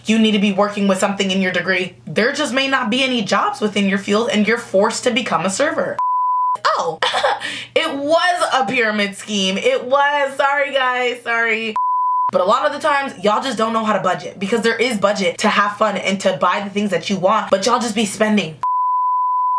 you need to be working with something in your degree. There just may not be any jobs within your field and you're forced to become a server. Oh, it was a pyramid scheme. It was. Sorry, guys. Sorry. But a lot of the times, y'all just don't know how to budget, because there is budget to have fun and to buy the things that you want, but y'all just be spending.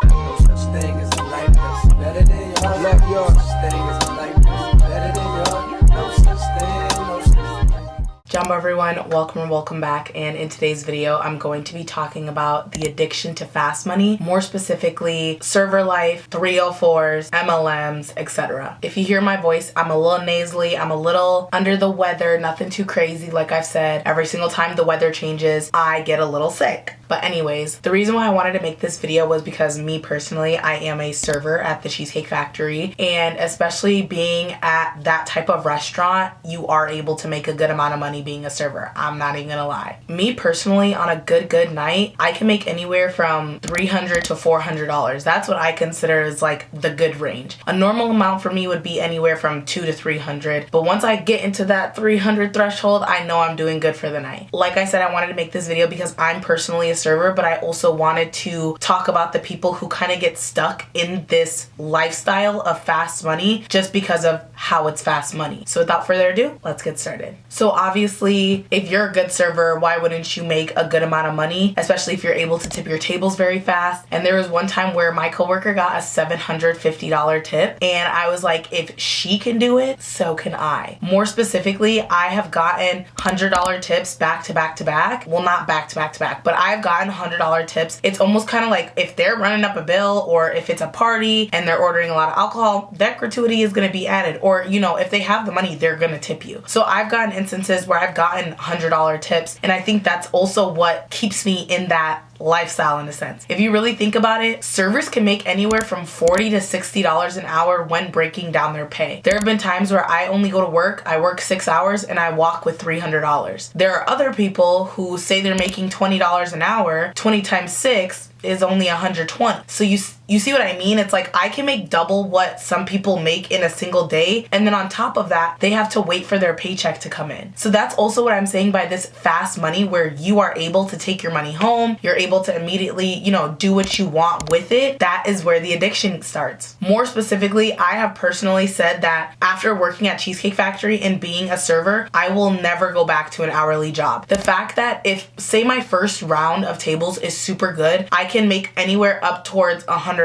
No such thing as a life that's better than yours. No such thing as a life that's better than yours. No such thing, no such thing. Jumbo everyone, welcome back, and in today's video I'm going to be talking about the addiction to fast money, more specifically server life, 304s, MLMs, etc. If you hear my voice, I'm a little nasally, I'm a little under the weather, nothing too crazy. Like I've said, every single time the weather changes, I get a little sick. But anyways, the reason why I wanted to make this video was because me personally, I am a server at the Cheesecake Factory, and especially being at that type of restaurant, you are able to make a good amount of money being a server. I'm not even gonna lie. Me personally, on a good night, I can make anywhere from $300 to $400. That's what I consider is like the good range. A normal amount for me would be anywhere from $200 to $300, but once I get into that 300 threshold, I know I'm doing good for the night. Like I said, I wanted to make this video because I'm personally a server, but I also wanted to talk about the people who kind of get stuck in this lifestyle of fast money just because of how it's fast money. So without further ado, let's get started. So obviously, if you're a good server, why wouldn't you make a good amount of money, especially if you're able to tip your tables very fast? And there was one time where my coworker got a $750 tip, and I was like, if she can do it, so can I. More specifically, I have gotten $100 tips back to back to back. Well, not back to back to back, but I've gotten $100 tips. It's almost kind of like if they're running up a bill, or if it's a party and they're ordering a lot of alcohol, that gratuity is going to be added. Or, you know, if they have the money, they're going to tip you. So I've gotten instances where I've gotten $100 tips, and I think that's also what keeps me in that lifestyle in a sense. If you really think about it, servers can make anywhere from $40 to $60 an hour when breaking down their pay. There have been times where I only go to work, I work 6 hours, and I walk with $300. There are other people who say they're making $20 an hour. 20 times 6 is only 120. So you see what I mean? It's like I can make double what some people make in a single day, and then on top of that, they have to wait for their paycheck to come in. So that's also what I'm saying by this fast money, where you are able to take your money home, you're able to immediately, you know, do what you want with it. That is where the addiction starts. More specifically, I have personally said that after working at Cheesecake Factory and being a server, I will never go back to an hourly job. The fact that if, say, my first round of tables is super good, I can make anywhere up towards $100.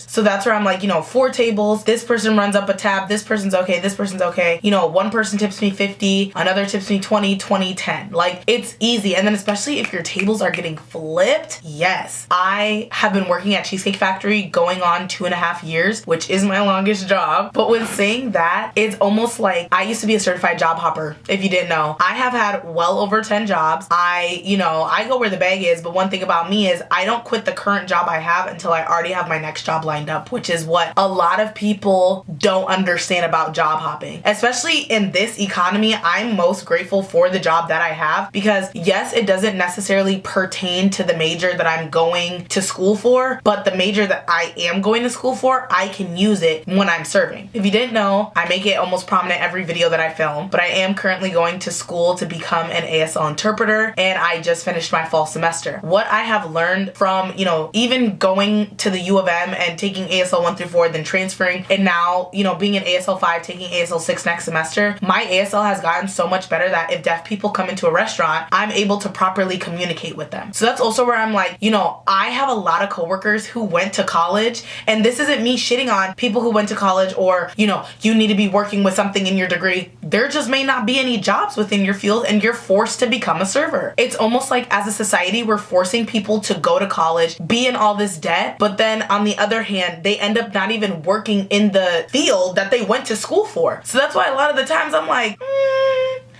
So that's where I'm like, you know, 4 tables, this person runs up a tab, this person's okay, this person's okay. You know, one person tips me 50, another tips me 20, 20, 10. Like, it's easy. And then especially if your tables are getting flipped, yes. I have been working at Cheesecake Factory going on 2.5 years, which is my longest job. But with saying that, it's almost like I used to be a certified job hopper, if you didn't know. I have had well over 10 jobs. I go where the bag is, but one thing about me is I don't quit the current job I have until I already have my next job lined up, which is what a lot of people don't understand about job hopping. Especially in this economy, I'm most grateful for the job that I have, because yes, it doesn't necessarily pertain to the major that I'm going to school for, but the major that I am going to school for, I can use it when I'm serving. If you didn't know, I make it almost prominent every video that I film, but I am currently going to school to become an ASL interpreter, and I just finished my fall semester. What I have learned from, you know, even going to the U of M and taking ASL 1 through 4, then transferring, and now, you know, being an ASL 5, taking ASL 6 next semester, my ASL has gotten so much better that if deaf people come into a restaurant, I'm able to properly communicate with them. So that's also where I'm like, you know, I have a lot of coworkers who went to college, and this isn't me shitting on people who went to college, or, you know, you need to be working with something in your degree. There just may not be any jobs within your field, and you're forced to become a server. It's almost like as a society, we're forcing people to go to college, be in all this debt, but then on the other hand, they end up not even working in the field that they went to school for. So that's why a lot of the times I'm like,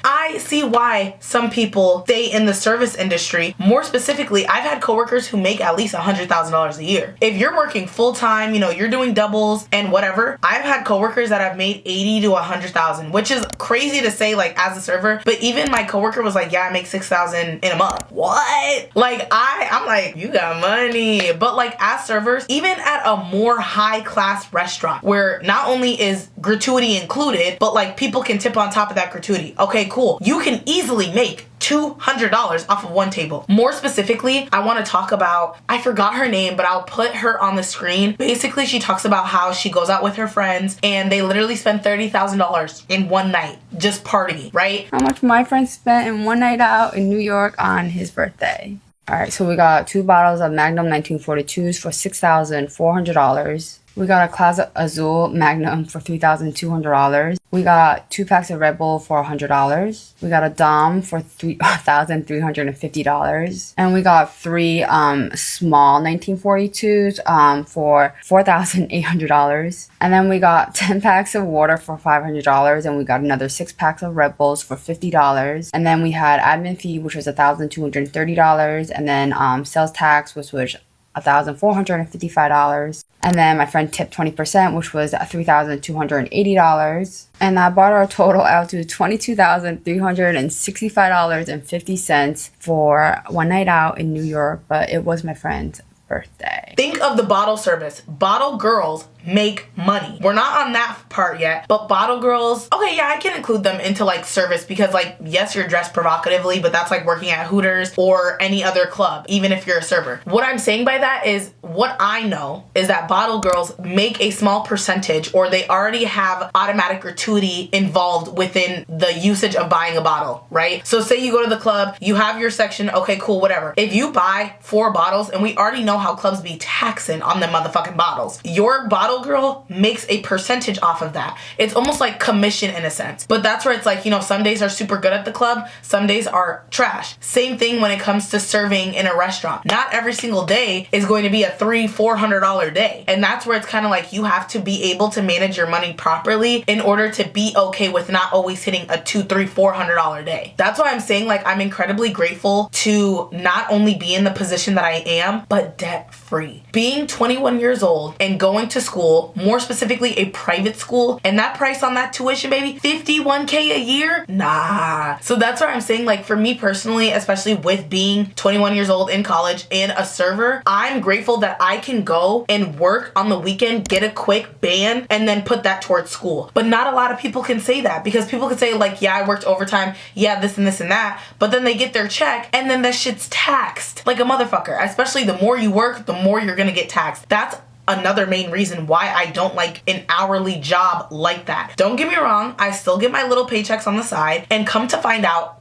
I see why some people stay in the service industry. More specifically, I've had coworkers who make at least $100,000 a year. If you're working full time, you know, you're doing doubles and whatever, I've had coworkers that have made 80 to 100,000, which is crazy to say, like, as a server. But even my coworker was like, yeah, I make 6,000 in a month. What? Like, I'm like, you got money. But like, as servers, even at a more high class restaurant, where not only is gratuity included, but like people can tip on top of that gratuity. Okay, cool. You can easily make $200 off of one table. More specifically, I want to talk about, I forgot her name, but I'll put her on the screen. Basically, she talks about how she goes out with her friends and they literally spend $30,000 in one night just partying, right? How much my friend spent in one night out in New York on his birthday. All right, so we got 2 bottles of Magnum 1942s for $6,400. We got a Closet Azul Magnum for $3,200. We got 2 packs of Red Bull for $100. We got a Dom for $3,350. And we got 3 small 1942s for $4,800. And then we got 10 packs of water for $500. And we got another 6 packs of Red Bulls for $50. And then we had admin fee, which was $1,230. And then sales tax, which was $1,455. And then my friend tipped 20%, which was $3,280. And that brought our total out to $22,365.50 for one night out in New York, but it was my friend's birthday. Think of the bottle service. Bottle girls make money. We're not on that part yet, but bottle girls, okay, yeah, I can include them into like service because like, yes, you're dressed provocatively, but that's like working at Hooters or any other club, even if you're a server. What I'm saying by that is what I know is that bottle girls make a small percentage, or they already have automatic gratuity involved within the usage of buying a bottle, right? So say you go to the club, you have your section, okay, cool, whatever. If you buy 4 bottles, and we already know how clubs be taxing on them motherfucking bottles, your bottle girl makes a percentage off of that. It's almost like commission in a sense, but that's where it's like, you know, some days are super good at the club, some days are trash. Same thing when it comes to serving in a restaurant. Not every single day is going to be a $300-$400 day, and that's where it's kind of like you have to be able to manage your money properly in order to be okay with not always hitting a $200-$400 day. That's why I'm saying like I'm incredibly grateful to not only be in the position that I am, but debt free. Being 21 years old and going to school, more specifically a private school, and that price on that tuition, baby, $51K a year? Nah. So that's where I'm saying like for me personally, especially with being 21 years old in college and a server, I'm grateful that I can go and work on the weekend, get a quick band, and then put that towards school. But not a lot of people can say that, because people can say like, yeah, I worked overtime, yeah, this and this and that, but then they get their check and then that shit's taxed like a motherfucker. Especially the more you work, the more you're gonna get taxed. That's another main reason why I don't like an hourly job like that. Don't get me wrong, I still get my little paychecks on the side, and come to find out,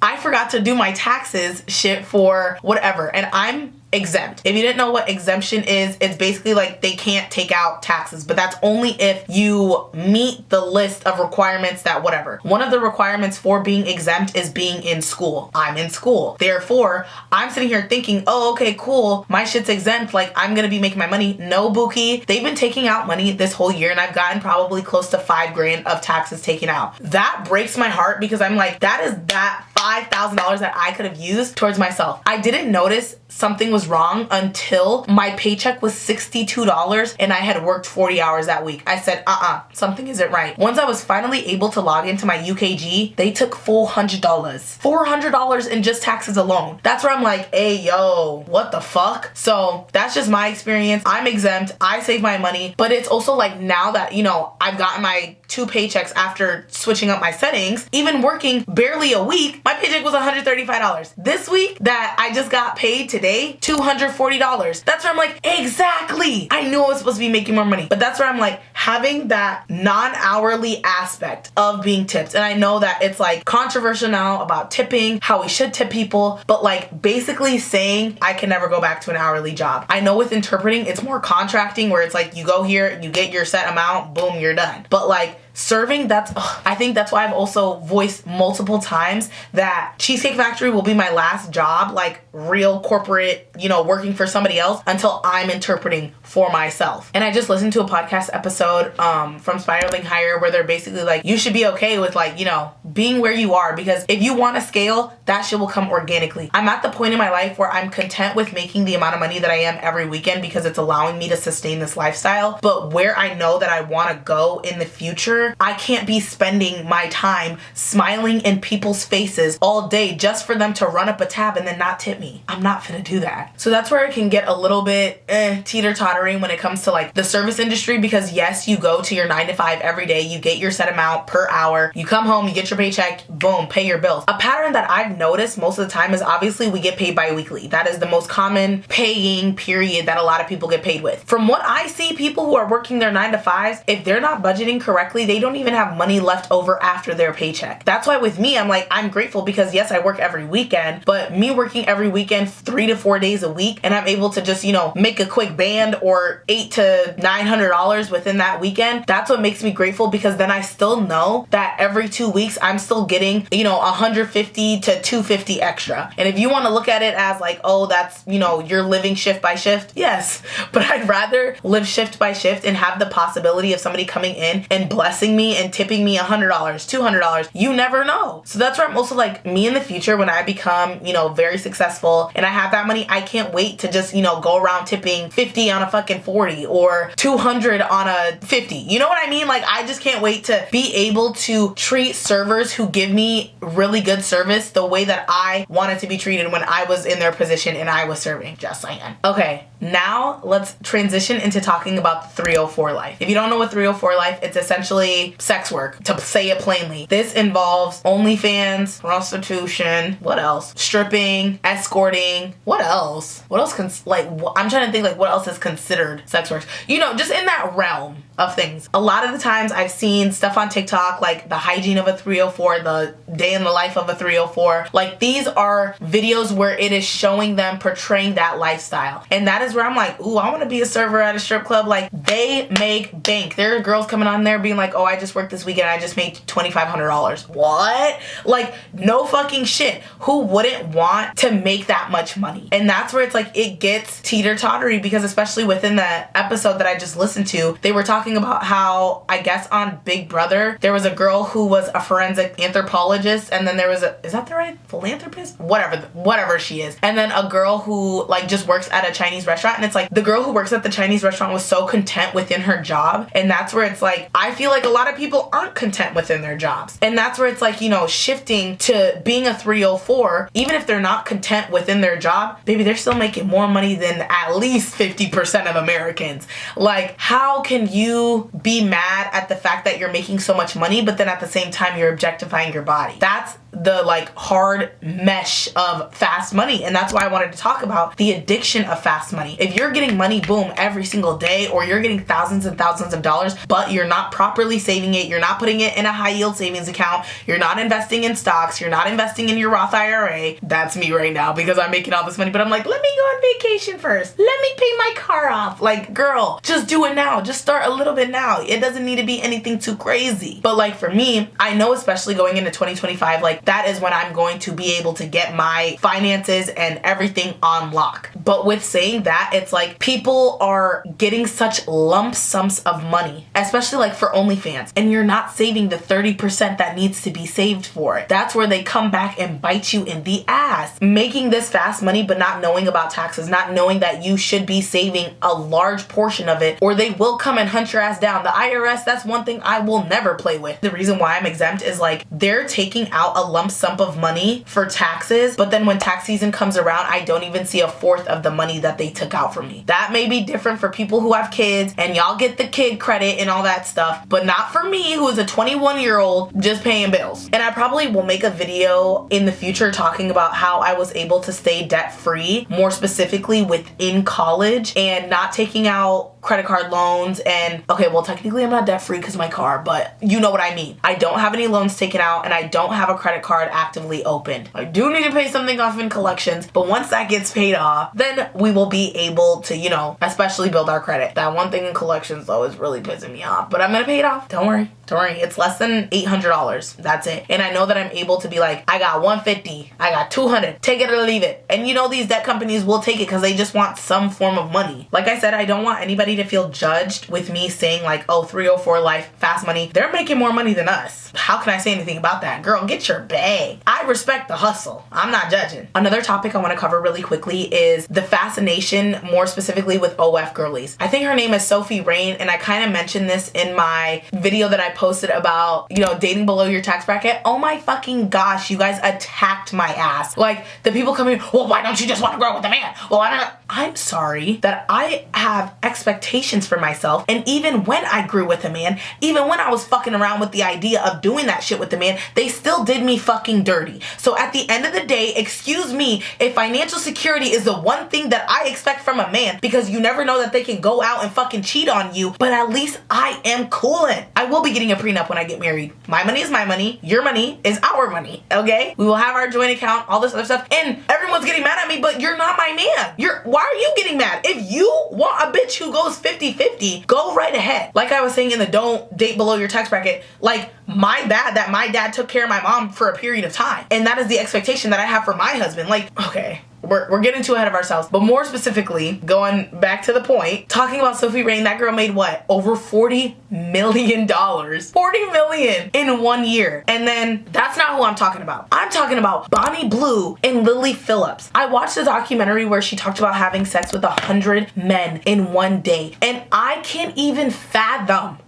I forgot to do my taxes shit for whatever, and I'm exempt. If you didn't know what exemption is, it's basically like they can't take out taxes, but that's only if you meet the list of requirements that whatever. One of the requirements for being exempt is being in school. I'm in school. Therefore, I'm sitting here thinking, oh, okay, cool, my shit's exempt, like I'm gonna be making my money. No, Buki. They've been taking out money this whole year, and I've gotten probably close to $5,000 of taxes taken out. That breaks my heart, because I'm like, that is that $5,000 that I could have used towards myself. I didn't notice something was wrong until my paycheck was $62 and I had worked 40 hours that week. I said, something isn't right. Once I was finally able to log into my UKG, they took $400. $400 in just taxes alone. That's where I'm like, hey, yo, what the fuck? So that's just my experience. I'm exempt. I save my money, but it's also like now that, you know, I've gotten my 2 paychecks after switching up my settings, even working barely a week, my paycheck was $135. This week that I just got paid today, $240. That's where I'm like, exactly. I knew I was supposed to be making more money, but that's where I'm like, having that non-hourly aspect of being tipped. And I know that it's like controversial now about tipping, how we should tip people, but like basically saying I can never go back to an hourly job. I know with interpreting, it's more contracting, where it's like you go here, you get your set amount, boom, you're done. But like serving, I think that's why I've also voiced multiple times that Cheesecake Factory will be my last job, like real corporate, you know, working for somebody else, until I'm interpreting for myself. And I just listened to a podcast episode from Spiraling Higher, where they're basically like, you should be okay with like, you know, being where you are, because if you want to scale, that shit will come organically. I'm at the point in my life where I'm content with making the amount of money that I am every weekend, because it's allowing me to sustain this lifestyle. But where I know that I want to go in the future server, I can't be spending my time smiling in people's faces all day just for them to run up a tab and then not tip me. I'm not finna do that. So that's where it can get a little bit teeter-tottering when it comes to like the service industry, because yes, you go to your 9 to 5 every day, you get your set amount per hour, you come home, you get your paycheck, boom, pay your bills. A pattern that I've noticed most of the time is obviously we get paid bi-weekly. That is the most common paying period that a lot of people get paid with. From what I see, people who are working their 9 to 5s, if they're not budgeting correctly, they don't even have money left over after their paycheck. That's why with me, I'm like, I'm grateful because yes, I work every weekend, but me working every weekend 3 to 4 days a week, and I'm able to just, you know, make a quick band or $800 to $900 within that weekend, that's what makes me grateful, because then I still know that every 2 weeks I'm still getting, you know, 150 to 250 extra. And if you want to look at it as like, oh, that's, you know, you're living shift by shift, yes, but I'd rather live shift by shift and have the possibility of somebody coming in and blessing me and tipping me $100, $200. You never know. So that's where I'm also like, me in the future, when I become, you know, very successful and I have that money, I can't wait to just, you know, go around tipping 50 on a fucking 40 or 200 on a 50. You know what I mean? Like, I just can't wait to be able to treat servers who give me really good service the way that I wanted to be treated when I was in their position and I was serving. Just saying. Okay, now let's transition into talking about the 304 life. If you don't know what 304 life, it's essentially sex work, to say it plainly. This involves OnlyFans, prostitution, what else? Stripping, escorting, what else? What else I'm trying to think like what else is considered sex work? You know, just in that realm of things. A lot of the times I've seen stuff on TikTok like the hygiene of a 304, the day in the life of a 304. Like, these are videos where it is showing them portraying that lifestyle. And that is where I'm like, ooh, I want to be a server at a strip club. Like, they make bank. There are girls coming on there being like, oh, I just worked this weekend, I just made $2,500. What? Like, no fucking shit. Who wouldn't want to make that much money? And that's where it's like, it gets teeter-tottery, because especially within the episode that I just listened to, they were talking about how, I guess on Big Brother, there was a girl who was a forensic anthropologist, and then there was is that the right philanthropist? Whatever she is. And then a girl who like just works at a Chinese restaurant, and it's like the girl who works at the Chinese restaurant was so content within her job, and that's where it's like, I feel like a lot of people aren't content within their jobs. And that's where it's like, you know, shifting to being a 304, even if they're not content within their job, baby, they're still making more money than at least 50% of Americans. Like, how can you be mad at the fact that you're making so much money, but then at the same time you're objectifying your body? That's the like hard mesh of fast money. And that's why I wanted to talk about the addiction of fast money. If you're getting money, boom, every single day, or you're getting thousands and thousands of dollars, but you're not properly saving it, you're not putting it in a high yield savings account, you're not investing in stocks, you're not investing in your Roth IRA. That's me right now, because I'm making all this money, but I'm like, let me go on vacation first. Let me pay my car off. Like, girl, just do it now. Just start a little bit now. It doesn't need to be anything too crazy. But like for me, I know especially going into 2025, like that is when I'm going to be able to get my finances and everything on lock. But with saying that, it's like people are getting such lump sums of money, especially like for OnlyFans, and you're not saving the 30% that needs to be saved for it. That's where they come back and bite you in the ass. Making this fast money but not knowing about taxes, not knowing that you should be saving a large portion of it, or they will come and hunt your ass down. The IRS, that's one thing I will never play with. The reason why I'm exempt is like they're taking out a lump sum of money for taxes, but then when tax season comes around, I don't even see a fourth of the money that they took out from me. That may be different for people who have kids and y'all get the kid credit and all that stuff, but not for me, who is a 21-year-old just paying bills. And I probably will make a video in the future talking about how I was able to stay debt free, more specifically within college, and not taking out credit card loans. And okay, well, technically I'm not debt free because of my car, but you know what I mean. I don't have any loans taken out, and I don't have a credit card actively opened. I do need to pay something off in collections, but once that gets paid off, then we will be able to, you know, especially build our credit. That one thing in collections though is really pissing me off, but I'm gonna pay it off. Don't worry. It's less than $800. That's it. And I know that I'm able to be like, I got 150, I got 200, take it or leave it. And you know, these debt companies will take it because they just want some form of money. Like I said, I don't want anybody anybody to feel judged with me saying like, oh, 304 Life, fast money, they're making more money than us. How can I say anything about that? Girl, get your bag. I respect the hustle. I'm not judging. Another topic I want to cover really quickly is the fascination, more specifically with OF girlies. I think her name is Sophie Rain, and I kind of mentioned this in my video that I posted about, you know, dating below your tax bracket. Oh my fucking gosh, you guys attacked my ass. Like, the people coming, well, why don't you just want to grow with a man? Well, I'm sorry that I have expectations for myself, and even when I grew with a man, even when I was fucking around with the idea of doing that shit with the man, they still did me fucking dirty. So at the end of the day, excuse me, if financial security is the one thing that I expect from a man, because you never know that they can go out and fucking cheat on you, but at least I am coolin'. I will be getting a prenup when I get married. My money is my money. Your money is our money, okay? We will have our joint account, all this other stuff, and everyone's getting mad at me, but you're not my man. Why are you getting mad? If you want a bitch who goes 50-50, go right ahead. Like I was saying in the don't date below your tax bracket, like, my bad that my dad took care of my mom for a period of time. And that is the expectation that I have for my husband. Like, okay, we're getting too ahead of ourselves. But more specifically, going back to the point, talking about Sophie Rain, that girl made what? Over $40 million. $40 million in 1 year. And then that's not who I'm talking about. I'm talking about Bonnie Blue and Lily Phillips. I watched a documentary where she talked about having sex with 100 men in 1 day. And I can't even fathom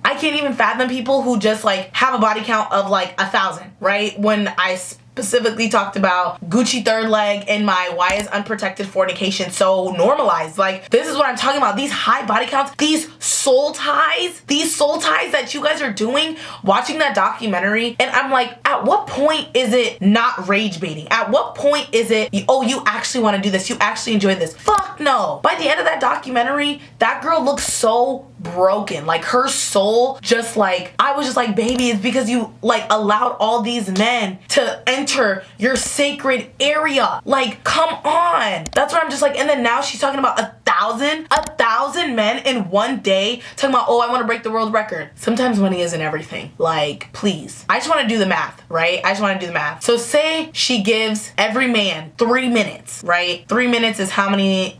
people who just like have a body count of like 1,000, right? When I specifically talked about Gucci third leg and my why is unprotected fornication so normalized. Like, this is what I'm talking about. These high body counts, these soul ties that you guys are doing, watching that documentary. And I'm like, at what point is it not rage baiting? At what point is it, oh, you actually want to do this? You actually enjoy this? Fuck no. By the end of that documentary, that girl looks so broken. Like, her soul just like, I was just like, baby, it's because you like allowed all these men to enter your sacred area. Like, come on. That's what I'm just like. And then now she's talking about 1,000 men in 1 day, talking about, oh, I want to break the world record. Sometimes money isn't everything. Like, please. I just want to do the math, right? I just want to do the math. So say she gives every man 3 minutes, right? 3 minutes is how many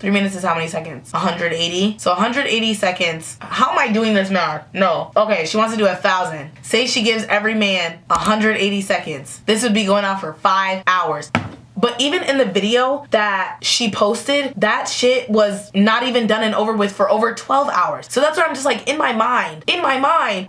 seconds? 180. So 180 seconds. How am I doing this math? No. Okay, she wants to do 1,000. Say she gives every man 180 seconds. This would be going on for 5 hours. But even in the video that she posted, that shit was not even done and over with for over 12 hours. So that's where I'm just like, in my mind,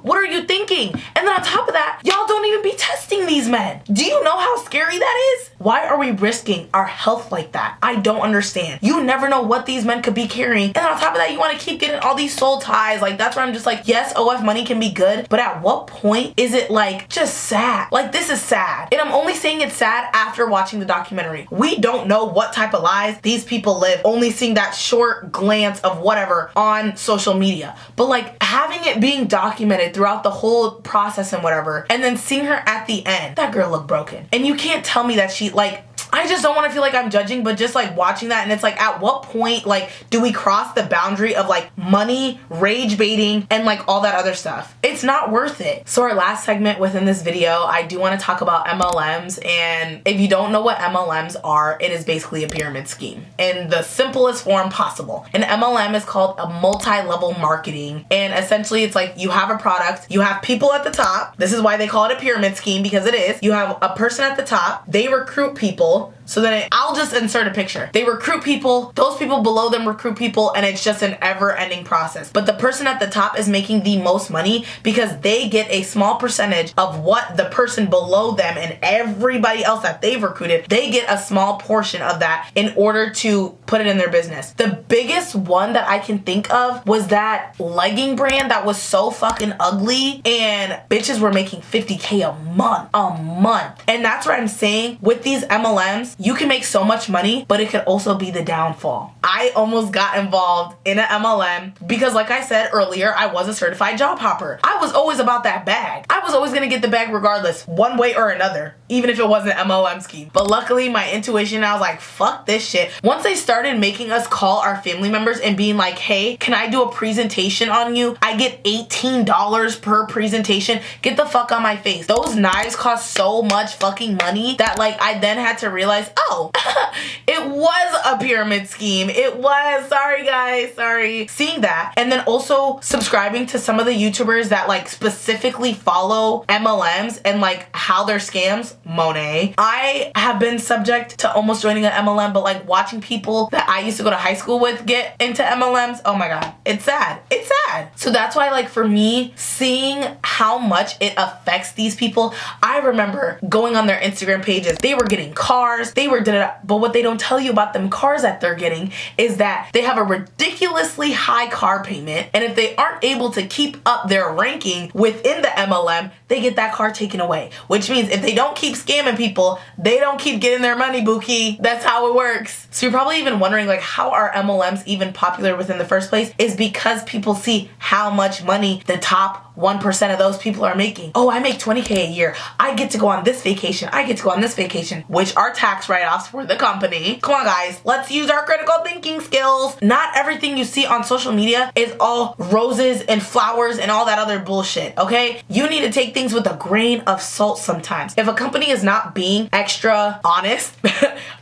what are you thinking? And then on top of that, y'all don't even be testing these men. Do you know how scary that is? Why are we risking our health like that? I don't understand. You never know what these men could be carrying. And on top of that, you want to keep getting all these soul ties. Like, that's where I'm just like, yes, OF money can be good, but at what point is it like just sad? Like, this is sad. And I'm only saying it's sad after watching the documentary. We don't know what type of lives these people live, only seeing that short glance of whatever on social media. But like, having it being documented throughout the whole process and whatever, and then seeing her at the end, that girl looked broken. And you can't tell me that she, like, I just don't want to feel like I'm judging, but just like watching that, and it's like, at what point like do we cross the boundary of like money, rage baiting, and like all that other stuff? It's not worth it. So our last segment within this video, I do want to talk about MLMs. And if you don't know what MLMs are, it is basically a pyramid scheme in the simplest form possible. An MLM is called a multi-level marketing, and essentially it's like you have a product, you have people at the top. This is why they call it a pyramid scheme, because it is. You have a person at the top, they recruit people. So then I'll just insert a picture. They recruit people, those people below them recruit people, and it's just an ever-ending process. But the person at the top is making the most money because they get a small percentage of what the person below them and everybody else that they've recruited, they get a small portion of that in order to put it in their business. The biggest one that I can think of was that legging brand that was so fucking ugly, and bitches were making $50K a month. And that's what I'm saying with these MLMs. You can make so much money, but it could also be the downfall. I almost got involved in an MLM because, like I said earlier, I was a certified job hopper. I was always about that bag. I was always gonna get the bag regardless, one way or another, even if it wasn't an MLM scheme. But luckily, my intuition, I was like, fuck this shit. Once they started making us call our family members and being like, hey, can I do a presentation on you? I get $18 per presentation. Get the fuck on my face. Those knives cost so much fucking money that like I then had to realize realized, oh, it was a pyramid scheme. It was, sorry guys, sorry. Seeing that, and then also subscribing to some of the YouTubers that like specifically follow MLMs and like how they're scams. Monet. I have been subject to almost joining an MLM, but like watching people that I used to go to high school with get into MLMs, oh my God, it's sad. It's sad. So that's why, like, for me, seeing how much it affects these people, I remember going on their Instagram pages, they were getting cars, they were but what they don't tell you about them cars that they're getting is that they have a ridiculously high car payment, and if they aren't able to keep up their ranking within the MLM, they get that car taken away, which means if they don't keep scamming people, they don't keep getting their money, Bookie. That's how it works. So you're probably even wondering, like, how are MLMs even popular within the first place? Is because people see how much money the top 1% of those people are making. Oh, I make 20K a year. I get to go on this vacation. I get to go on this vacation, which are tax write-offs for the company. Come on, guys. Let's use our critical thinking skills. Not everything you see on social media is all roses and flowers and all that other bullshit, okay? You need to take things with a grain of salt sometimes. If a company is not being extra honest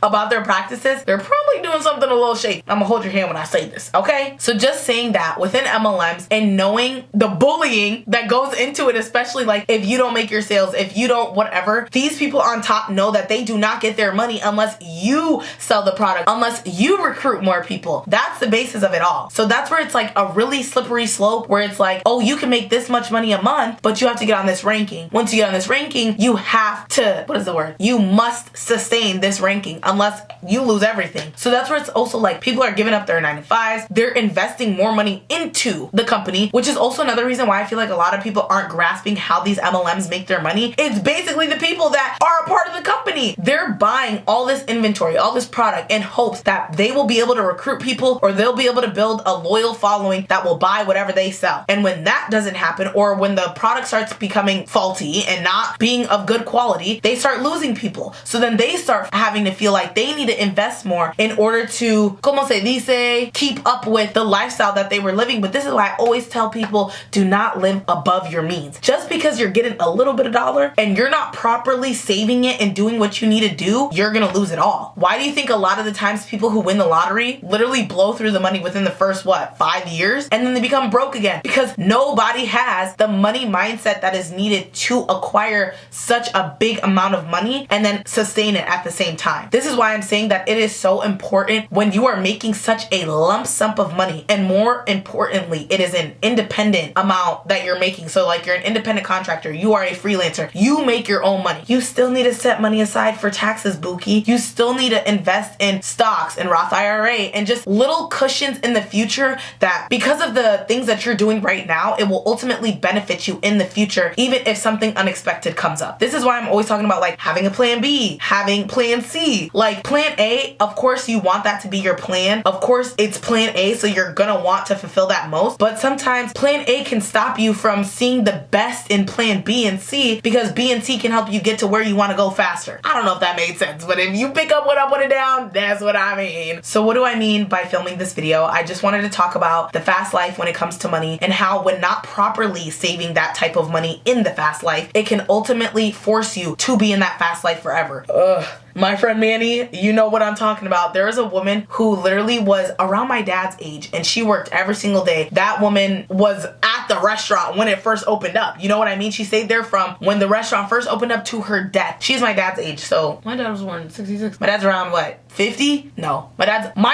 about their practices, they're probably doing something a little shady. I'm gonna hold your hand when I say this, okay? So just saying that within MLMs and knowing the bullying that goes into it, especially like if you don't make your sales, if you don't whatever, these people on top know that they do not get their money unless you sell the product, unless you recruit more people. That's the basis of it all. So that's where it's like a really slippery slope where it's like, oh, you can make this much money a month, but you have to get on this ranking. Once you get on this ranking, you have to, what is the word? You must sustain this ranking unless you lose everything. So that's where it's also like people are giving up their 9-to-5s. They're investing more money into the company, which is also another reason why I feel like a lot of people aren't grasping how these MLMs make their money. It's basically the people that are a part of the company. They're buying all this inventory, all this product in hopes that they will be able to recruit people or they'll be able to build a loyal following that will buy whatever they sell. And when that doesn't happen, or when the product starts becoming faulty and not being of good quality, they start losing people. So then they start having to feel like they need to invest more in order to, como se dice, keep up with the lifestyle that they were living. But this is why I always tell people, do not live above your means. Just because you're getting a little bit of dollar and you're not properly saving it and doing what you need to do, you're gonna lose it all. Why do you think a lot of the times people who win the lottery literally blow through the money within the first, 5 years, and then they become broke again? Because nobody has the money mindset that is needed to acquire such a big amount of money and then sustain it at the same time. This is why I'm saying that it is so important when you are making such a lump sum of money, and more importantly, it is an independent amount that you're making. So like you're an independent contractor, you are a freelancer, you make your own money. You still need to set money aside for taxes, Bookie. You still need to invest in stocks and Roth IRA and just little cushions in the future that because of the things that you're doing right now, it will ultimately benefit you in the future, even if something unexpected comes up. This is why I'm always talking about like having a plan B, having plan C. Like plan A, of course you want that to be your plan. Of course it's plan A, so you're gonna want to fulfill that most. But sometimes plan A can stop you from seeing the best in plan B and C because B and C can help you get to where you want to go faster. I don't know if that made sense, but if you pick up what I'm putting down, that's what I mean. So what do I mean by filming this video? I just wanted to talk about the fast life when it comes to money and how when not properly saving that type of money in the fast life, it can ultimately force you to be in that fast life forever. Ugh. My friend Manny, you know what I'm talking about. There was a woman who literally was around my dad's age and she worked every single day. That woman was at the restaurant when it first opened up. You know what I mean? She stayed there from when the restaurant first opened up to her death. She's my dad's age. So my dad was born in 66. My dad's around what? 50? No. My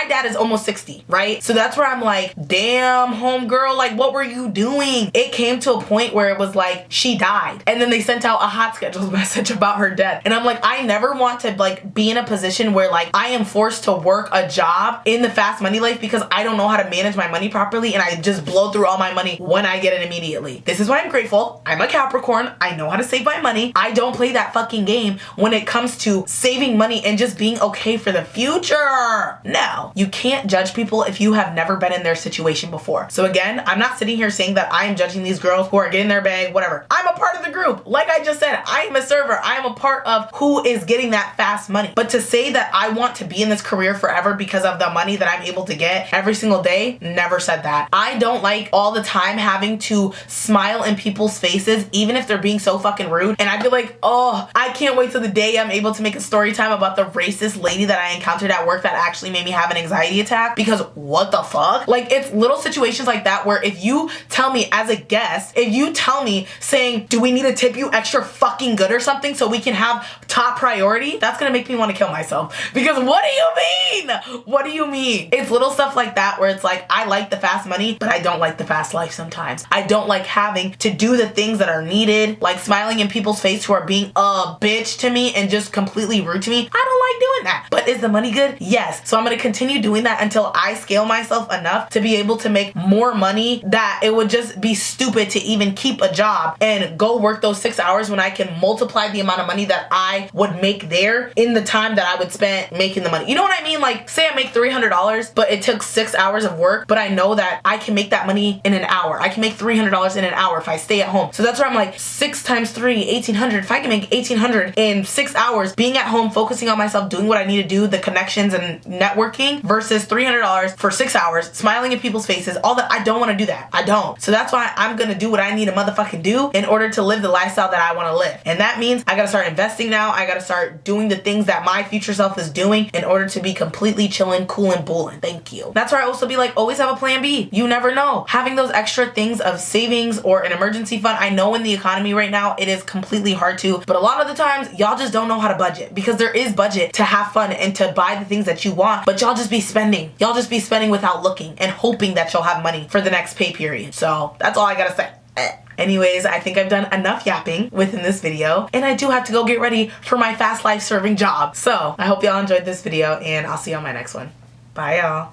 dad is almost 60, right? So that's where I'm like, damn, homegirl, like what were you doing? It came to a point where it was like she died. And then they sent out a hot schedule message about her death. And I'm like, I never want to like be in a position where like I am forced to work a job in the fast money life because I don't know how to manage my money properly and I just blow through all my money when I get it immediately. This is why I'm grateful. I'm a Capricorn. I know how to save my money. I don't play that fucking game when it comes to saving money and just being okay for the future. Now, you can't judge people if you have never been in their situation before. So again, I'm not sitting here saying that I am judging these girls who are getting their bag, whatever. I'm a part of the group. Like I just said, I am a server. I am a part of who is getting that fast fast money. But to say that I want to be in this career forever because of the money that I'm able to get every single day, never said that. I don't like all the time having to smile in people's faces, even if they're being so fucking rude. And I'd be like, oh, I can't wait till the day I'm able to make a story time about the racist lady that I encountered at work that actually made me have an anxiety attack, because what the fuck? Like, it's little situations like that where if you tell me as a guest, if you tell me saying, do we need to tip you extra fucking good or something so we can have top priority, that's gonna make me want to kill myself. Because what do you mean? What do you mean? It's little stuff like that where it's like, I like the fast money, but I don't like the fast life sometimes. I don't like having to do the things that are needed, like smiling in people's face who are being a bitch to me and just completely rude to me. I don't like doing that. But is the money good? Yes. So I'm gonna continue doing that until I scale myself enough to be able to make more money that it would just be stupid to even keep a job and go work those 6 hours when I can multiply the amount of money that I would make there in the time that I would spend making the money. You know what I mean? Like, say I make $300, but it took 6 hours of work, but I know that I can make that money in an hour. I can make $300 in an hour if I stay at home. So that's where I'm like, 6 times 3, 1,800. If I can make 1,800 in 6 hours, being at home, focusing on myself, doing what I need to do, the connections and networking, versus $300 for 6 hours, smiling in people's faces, all that. I don't want to do that. I don't. So that's why I'm gonna do what I need to motherfucking do in order to live the lifestyle that I want to live. And that means I gotta start investing now. I gotta start doing the things that my future self is doing in order to be completely chilling, cool, and bullin'. Thank you. That's where I also be like, always have a plan B. You never know. Having those extra things of savings or an emergency fund. I know in the economy right now, it is completely hard to, but a lot of the times y'all just don't know how to budget, because there is budget to have fun and to buy the things that you want, but y'all just be spending. Y'all just be spending without looking and hoping that you'll have money for the next pay period. So that's all I gotta say. Anyways, I think I've done enough yapping within this video, and I do have to go get ready for my fast life serving job. So I hope y'all enjoyed this video, and I'll see you on my next one. Bye, y'all.